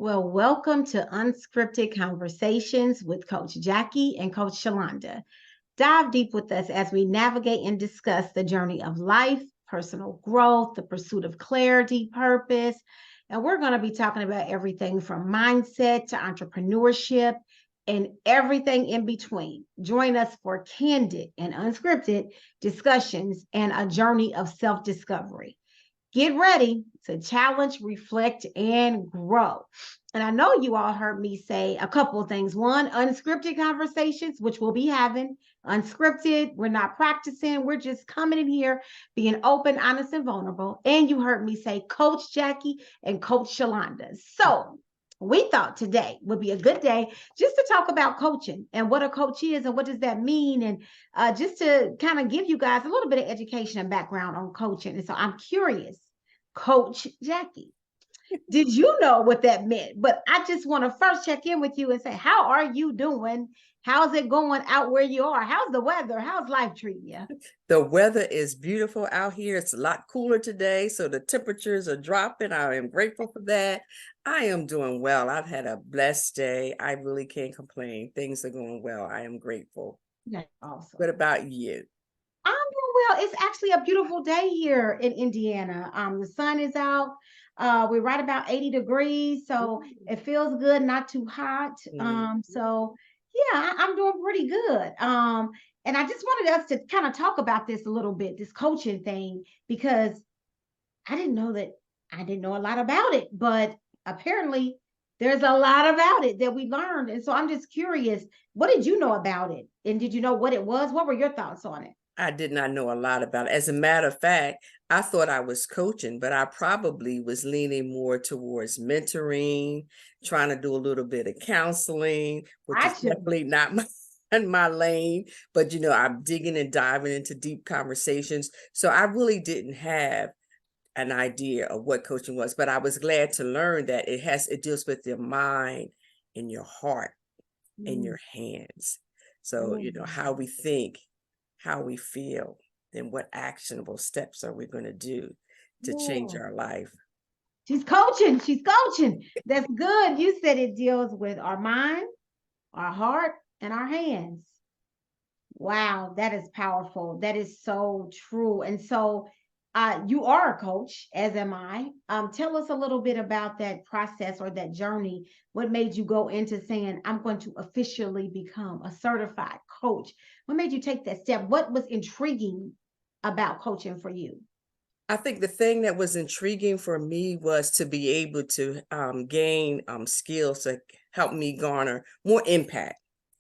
Well, welcome to Unscripted Conversations with Coach Jackie and Coach Shalanda. Dive deep with us as we navigate and discuss the journey of life, personal growth, the pursuit of clarity, purpose. And we're going to be talking about everything from mindset to entrepreneurship and everything in between. Join us for candid and unscripted discussions and a journey of self discovery. Get ready to challenge, reflect, and grow. And I know you all heard me say a couple of things. One, unscripted conversations, which we'll be having. Unscripted, we're not practicing. We're just coming in here, being open, honest, and vulnerable. And you heard me say Coach Jackie and Coach Shalanda. So we thought today would be a good day just to talk about coaching and what a coach is and what does that mean, and just to kind of give you guys a little bit of education and background on coaching. And so I'm curious, Coach Jackie, did you know what that meant? But I just want to first check in with you and say, how are you doing? How's it going out where you are? How's the weather? How's life treating you? The weather is beautiful out here. It's a lot cooler today, so the temperatures are dropping. I am grateful for that. I am doing well. I've had a blessed day. I really can't complain. Things are going well. I am grateful. That's awesome. What about you? I'm doing well. It's actually a beautiful day here in Indiana. The sun is out. We're right about 80 degrees, so it feels good, not too hot. So yeah, I'm doing pretty good. And I just wanted us to kind of talk about this a little bit, this coaching thing, because I didn't know that I didn't know a lot about it, but apparently there's a lot about it that we learned. And so I'm just curious, what did you know about it? And did you know what it was? What were your thoughts on it? I did not know a lot about it. As a matter of fact, I thought I was coaching, but I probably was leaning more towards mentoring, trying to do a little bit of counseling, which is Gotcha. definitely not my lane. But I'm digging and diving into deep conversations. So I really didn't have an idea of what coaching was, but I was glad to learn that it deals with your mind and your heart and Mm, your hands. So, mm. how we think, how we feel, then what actionable steps are we going to do to change Yeah. our life? She's coaching. She's coaching. That's good. You said it deals with our mind, our heart, and our hands. Wow, that is powerful. That is so true. And so you are a coach, as am I. Tell us a little bit about that process or that journey. What made you go into saying, I'm going to officially become a certified coach? What made you take that step? What was intriguing about coaching for you? I think the thing that was intriguing for me was to be able to gain skills to help me garner more impact,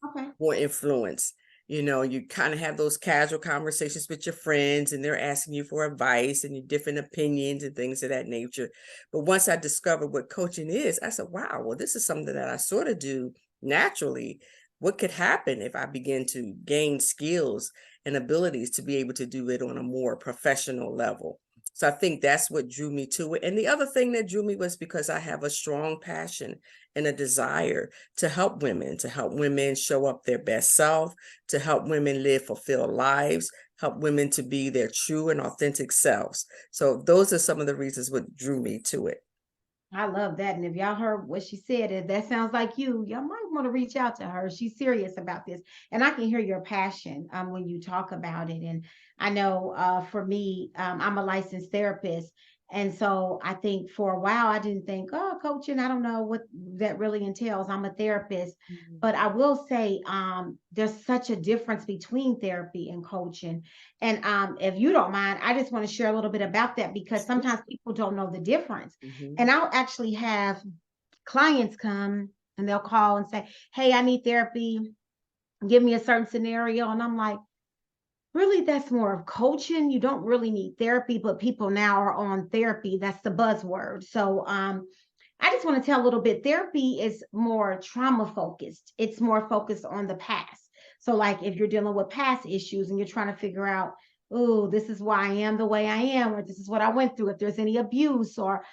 Okay. more influence. You kind of have those casual conversations with your friends and they're asking you for advice and your different opinions and things of that nature. But once I discovered what coaching is, I said, wow, well, this is something that I sort of do naturally. What could happen if I begin to gain skills and abilities to be able to do it on a more professional level? So I think that's what drew me to it. And the other thing that drew me was because I have a strong passion and a desire to help women show up their best self, to help women live fulfilled lives, help women to be their true and authentic selves. So those are some of the reasons what drew me to it. I love that. And if y'all heard what she said, if that sounds like y'all might want to reach out to her. She's serious about this. And I can hear your passion when you talk about it. And I know for me, I'm a licensed therapist. And so I think for a while, I didn't think, oh, coaching, I don't know what that really entails. I'm a therapist. But I will say there's such a difference between therapy and coaching. And if you don't mind, I just want to share a little bit about that because sometimes people don't know the difference. Mhm. And I'll actually have clients come and they'll call and say, hey, I need therapy. Give me a certain scenario. And I'm like, really, that's more of coaching. You don't really need therapy, but people now are on therapy. That's the buzzword. So I just want to tell a little bit. Therapy is more trauma focused. It's more focused on the past. So, like if you're dealing with past issues and you're trying to figure out, oh, this is why I am the way I am, or this is what I went through. If there's any abuse or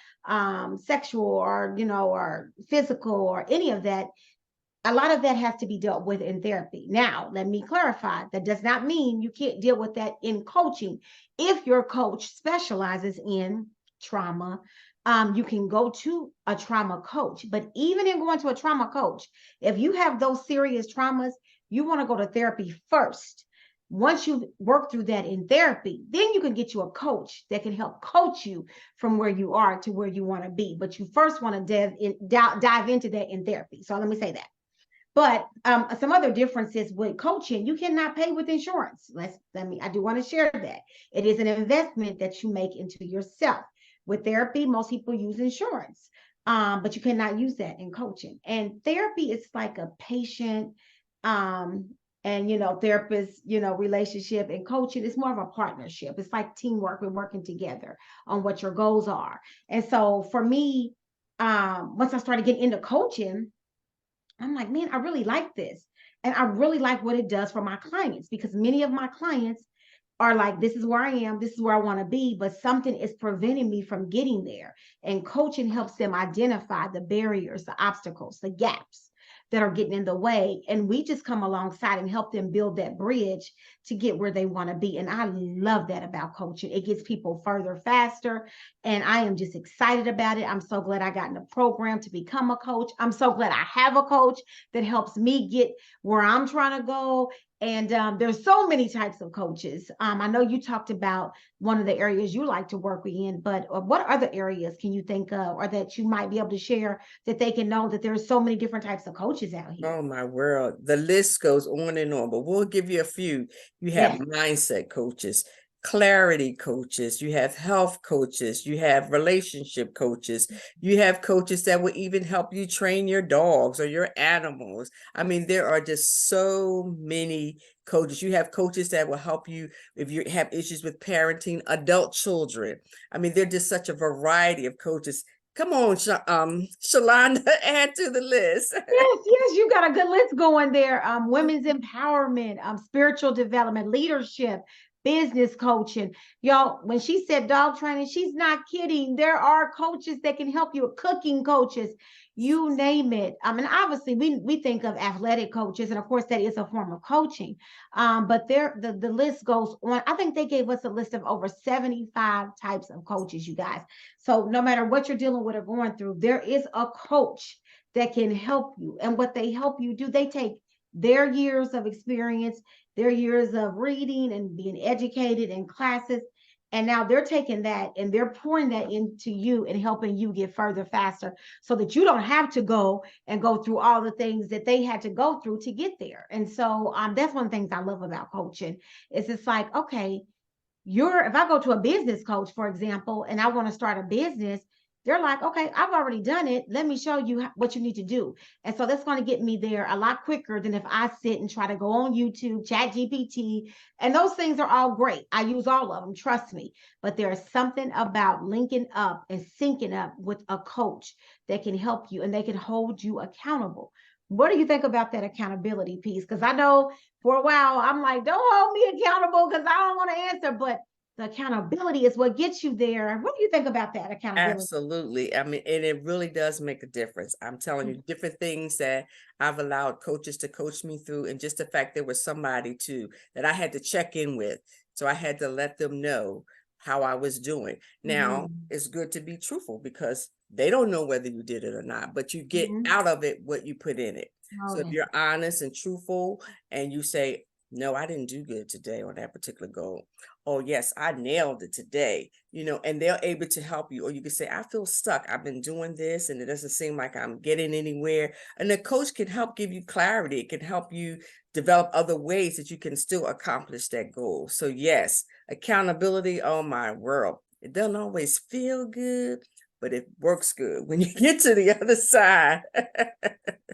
sexual or or physical or any of that, a lot of that has to be dealt with in therapy. Now, let me clarify that does not mean you can't deal with that in coaching if your coach specializes in trauma, You can go to a trauma coach. But even in going to a trauma coach, if you have those serious traumas, you want to go to therapy first. Once you work through that in therapy, then you can get you a coach that can help coach you from where you are to where you want to be. But you first want to dive into that in therapy. So let me say that. But some other differences with coaching, you cannot pay with insurance. I do want to share that. It is an investment that you make into yourself. With therapy, most people use insurance, but you cannot use that in coaching. And therapy is like a patient and therapist, relationship. And coaching is more of a partnership. It's like teamwork. We're working together on what your goals are. And so for me, once I started getting into coaching, I'm like, man, I really like this. And I really like what it does for my clients, because many of my clients are like, this is where I am, this is where I want to be, but something is preventing me from getting there. And coaching helps them identify the barriers, the obstacles, the gaps that are getting in the way. And we just come alongside and help them build that bridge to get where they want to be. And I love that about coaching. It gets people further faster. And I am just excited about it. I'm so glad I got in the program to become a coach. I'm so glad I have a coach that helps me get where I'm trying to go. And there's so many types of coaches. I know you talked about one of the areas you like to work in, but what other areas can you think of, or that you might be able to share, that they can know that there's so many different types of coaches out here? Oh my world. The list goes on and on, but we'll give you a few. You have Yes. mindset coaches, clarity coaches, you have health coaches, you have relationship coaches, you have coaches that will even help you train your dogs or your animals. I mean, there are just so many coaches. You have coaches that will help you if you have issues with parenting adult children. I mean, they're just such a variety of coaches. Come on, Shalanda, add to the list. Yes, you got a good list going there. Women's empowerment, spiritual development, leadership, business coaching. Y'all, when she said dog training, she's not kidding. There are coaches that can help you, cooking coaches, you name it. I mean, obviously, we think of athletic coaches, and of course, that is a form of coaching. But the list goes on. I think they gave us a list of over 75 types of coaches, you guys. So no matter what you're dealing with or going through, there is a coach that can help you. And what they help you do, they take their years of experience, their years of reading and being educated in classes. And now they're taking that and they're pouring that into you and helping you get further faster, so that you don't have to go and go through all the things that they had to go through to get there. And so that's one of the things I love about coaching. Is it's like, okay, if I go to a business coach, for example, and I want to start a business, they're like, okay, I've already done it. Let me show you what you need to do. And so that's going to get me there a lot quicker than if I sit and try to go on YouTube, chat GPT. And those things are all great. I use all of them, trust me. But there's something about linking up and syncing up with a coach that can help you and they can hold you accountable. What do you think about that accountability piece? Because I know for a while, I'm like, don't hold me accountable because I don't want to answer. But the accountability is what gets you there. What do you think about that accountability? Absolutely. I mean, and it really does make a difference. I'm telling you, different things that I've allowed coaches to coach me through, and just the fact there was somebody too that I had to check in with. So I had to let them know how I was doing. Now, Mhm. it's good to be truthful because they don't know whether you did it or not, but you get Mhm. out of it what you put in it. Oh, So if you're honest and truthful and you say, no, I didn't do good today on that particular goal. Oh, yes, I nailed it today, and they're able to help you. Or you can say, I feel stuck. I've been doing this and it doesn't seem like I'm getting anywhere. And the coach can help give you clarity. It can help you develop other ways that you can still accomplish that goal. So, yes, accountability, oh my world. It doesn't always feel good, but it works good when you get to the other side.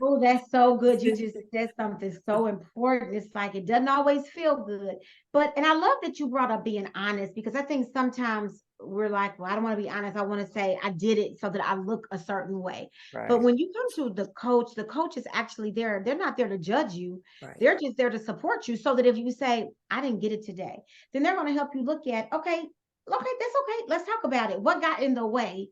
Oh, that's so good. You just said something so important. It's like it doesn't always feel good. And I love that you brought up being honest, because I think sometimes we're like, well, I don't want to be honest. I want to say I did it so that I look a certain way. But Right, when you come to the coach is actually there. They're not there to judge you. right. They're just there to support you, so that if you say, I didn't get it today, then they're going to help you look at, okay, that's okay. Let's talk about it. What got in the way,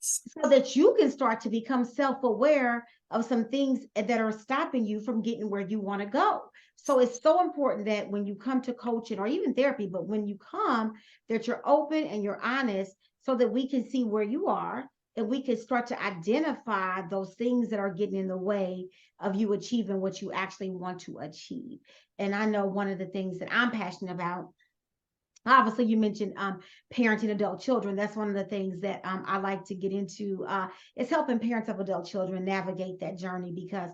so that you can start to become self-aware of some things that are stopping you from getting where you want to go. So it's so important that when you come to coaching or even therapy, but when you come, that you're open and you're honest, so that we can see where you are if we could start to identify those things that are getting in the way of you achieving what you actually want to achieve. And I know one of the things that I'm passionate about, obviously you mentioned parenting adult children. That's one of the things that I like to get into, is helping parents of adult children navigate that journey, because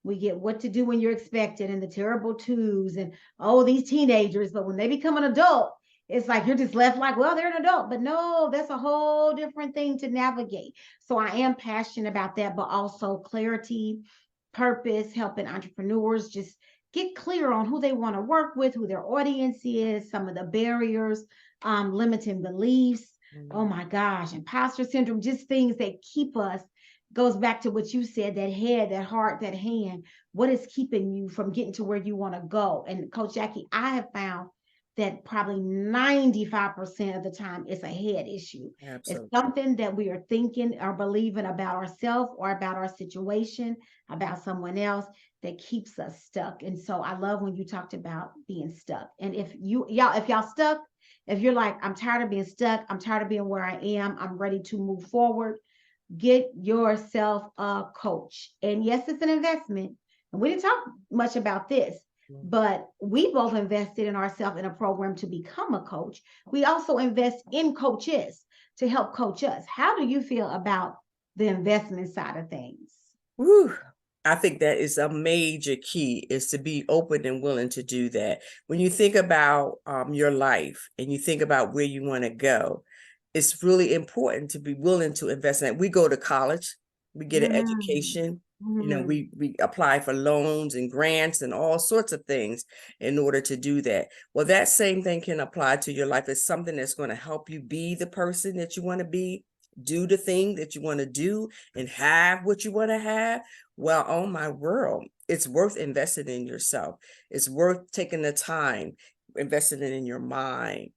we get what to do when you're expected and the terrible twos and, oh, these teenagers, but when they become an adult, it's like you're just left like, well, they're an adult. But no, that's a whole different thing to navigate. So I am passionate about that, but also clarity, purpose, helping entrepreneurs just get clear on who they want to work with, who their audience is, some of the barriers, limiting beliefs. Oh my gosh, imposter syndrome, just things that keep us, goes back to what you said, that head, that heart, that hand. What is keeping you from getting to where you want to go? And Coach Jackie, I have found that probably 95% of the time it's a head issue. Absolutely. It's something that we are thinking or believing about ourselves or about our situation, about someone else, that keeps us stuck. And so I love when you talked about being stuck. And if y'all stuck, if you're like, I'm tired of being stuck, I'm tired of being where I am, I'm ready to move forward, get yourself a coach. And yes, it's an investment. And we didn't talk much about this, but we both invested in ourselves in a program to become a coach. We also invest in coaches to help coach us. How do you feel about the investment side of things? Whew. I think that is a major key, is to be open and willing to do that. When you think about your life and you think about where you want to go, it's really important to be willing to invest in that. We go to college, we get an education, we apply for loans and grants and all sorts of things in order to do that. Well, that same thing can apply to your life. It's something that's going to help you be the person that you want to be, do the thing that you want to do, and have what you want to have. Well, oh my world, it's worth investing in yourself. It's worth taking the time, investing in your mind,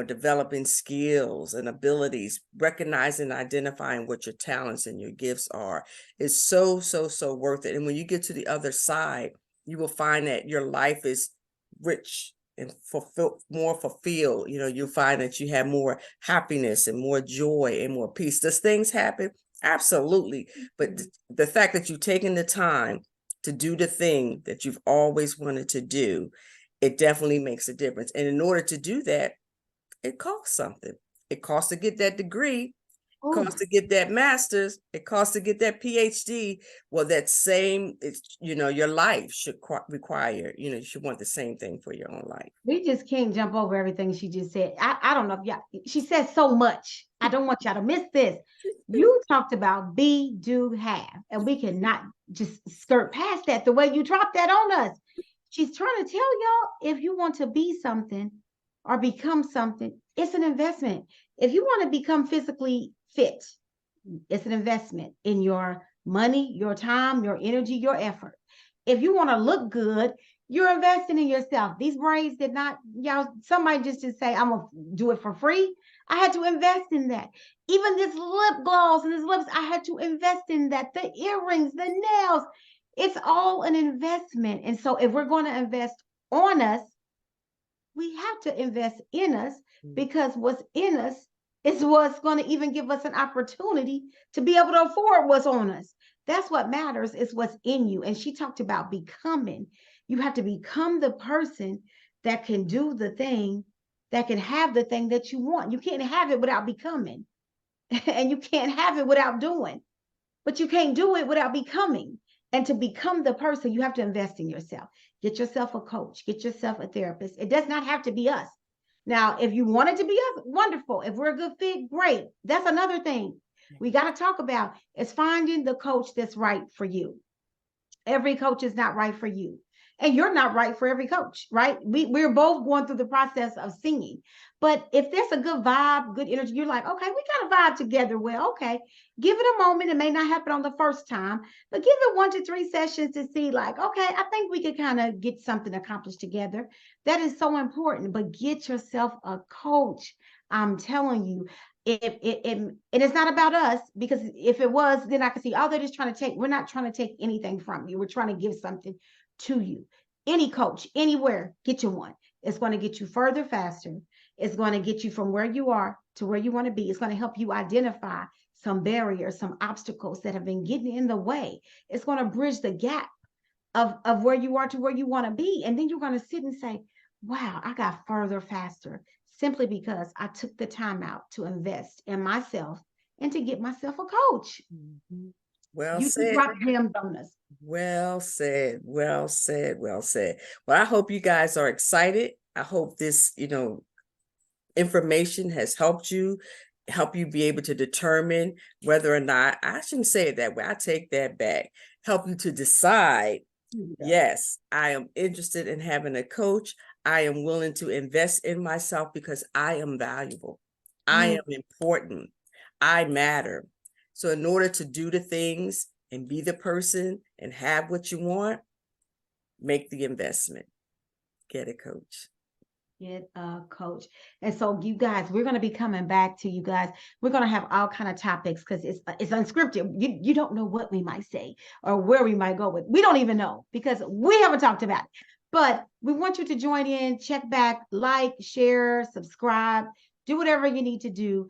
developing skills and abilities, recognizing, identifying what your talents and your gifts are. It's so, so, so worth it. And when you get to the other side, you will find that your life is rich and more fulfilled. You'll find that you have more happiness and more joy and more peace. Does things happen? Absolutely. But the fact that you've taken the time to do the thing that you've always wanted to do, it definitely makes a difference. And in order to do that, it costs something. It costs to get that degree, it costs to get that master's, it costs to get that PhD. Well, that same, your life should require, you should want the same thing for your own life. We just can't jump over everything she just said. I don't know if y'all, she said so much. I don't want y'all to miss this. You talked about be, do, have, and we cannot just skirt past that the way you dropped that on us. She's trying to tell y'all, if you want to be something or become something, it's an investment. If you want to become physically fit, it's an investment in your money, your time, your energy, your effort. If you want to look good, you're investing in yourself. These braids did not, somebody just to say, I'm going to do it for free. I had to invest in that. Even this lip gloss and this lips, I had to invest in that. The earrings, the nails, it's all an investment. And so if we're going to invest on us, we have to invest in us, because what's in us is what's going to even give us an opportunity to be able to afford what's on us. That's what matters, is what's in you. And she talked about becoming. You have to become the person that can do the thing, that can have the thing that you want. You can't have it without becoming. And you can't have it without doing. But you can't do it without becoming. And to become the person, you have to invest in yourself. Get yourself a coach, get yourself a therapist. It does not have to be us. Now, if you want it to be us, wonderful. If we're a good fit, great. That's another thing we got to talk about, is finding the coach that's right for you. Every coach is not right for you. And you're not right for every coach, right? We're both going through the process of singing. But if there's a good vibe, good energy, you're like, okay, we got to vibe together. Well, okay, give it a moment. It may not happen on the first time, but give it 1 to 3 sessions to see, like, okay, I think we could kind of get something accomplished together. That is so important. But get yourself a coach. I'm telling you, and it's not about us, because if it was, then I could see, oh, they're just trying to take, we're not trying to take anything from you. We're trying to give something to you. Any coach, anywhere, get you one. It's going to get you further, faster. It's going to get you from where you are to where you want to be. It's going to help you identify some barriers, some obstacles that have been getting in the way. It's going to bridge the gap of where you are to where you want to be. And then you're going to sit and say, wow, I got further faster simply because I took the time out to invest in myself and to get myself a coach. Mm-hmm. Well You just said. dropped gems on us. Well said. Well said. Well said. Well, I hope you guys are excited. I hope this, information has help you be able to determine whether or not, I shouldn't say it that way, I take that back, help you to decide, yes, I am interested in having a coach. I am willing to invest in myself because I am valuable. I am important. I matter. So in order to do the things and be the person and have what you want, make the investment. Get a coach. Get a coach. And so you guys, we're going to be coming back to you guys. We're going to have all kind of topics because it's unscripted. You don't know what we might say or where we might go with. We don't even know because we haven't talked about it. But we want you to join in, check back, like, share, subscribe, do whatever you need to do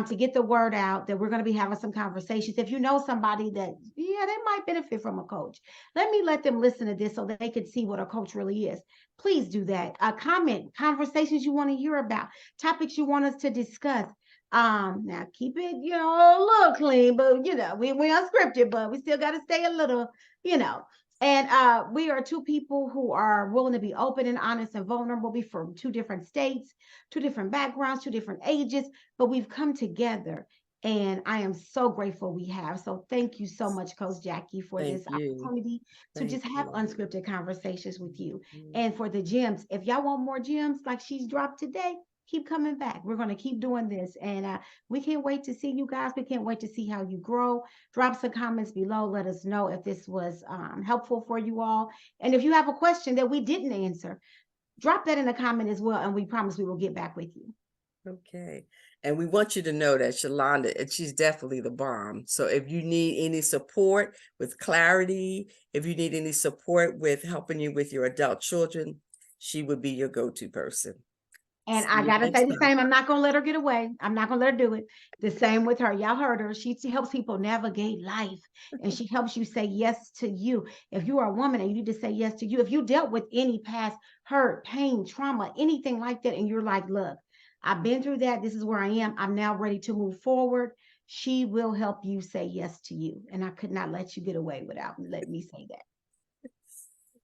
to get the word out that we're going to be having some conversations. If you know somebody that, yeah, they might benefit from a coach, let them listen to this so that they can see what a coach really is. Please do that. Comment, conversations you want to hear about, topics you want us to discuss. Now keep it, a little clean, but we unscripted, but we still got to stay a little, And we are two people who are willing to be open and honest and vulnerable. We're from two different states, two different backgrounds, two different ages, but we've come together. And I am so grateful we have. So thank you so much, Coach Jackie, for this opportunity to just have unscripted conversations with you. And for the gems, if y'all want more gems like she's dropped today, keep coming back. We're going to keep doing this. And we can't wait to see you guys. We can't wait to see how you grow. Drop some comments below. Let us know if this was helpful for you all. And if you have a question that we didn't answer, drop that in the comment as well. And we promise we will get back with you. Okay. And we want you to know that Shalanda, and she's definitely the bomb. So if you need any support with clarity, if you need any support with helping you with your adult children, she would be your go-to person. And I got to say the same. I'm not going to let her get away. I'm not going to let her do it. The same with her. Y'all heard her. She helps people navigate life and she helps you say yes to you. If you are a woman and you need to say yes to you, if you dealt with any past hurt, pain, trauma, anything like that, and you're like, look, I've been through that. This is where I am. I'm now ready to move forward. She will help you say yes to you. And I could not let you get away without letting me say that.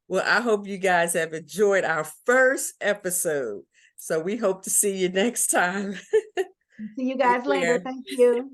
Well, I hope you guys have enjoyed our first episode. So we hope to see you next time. See you guys later. Thank you.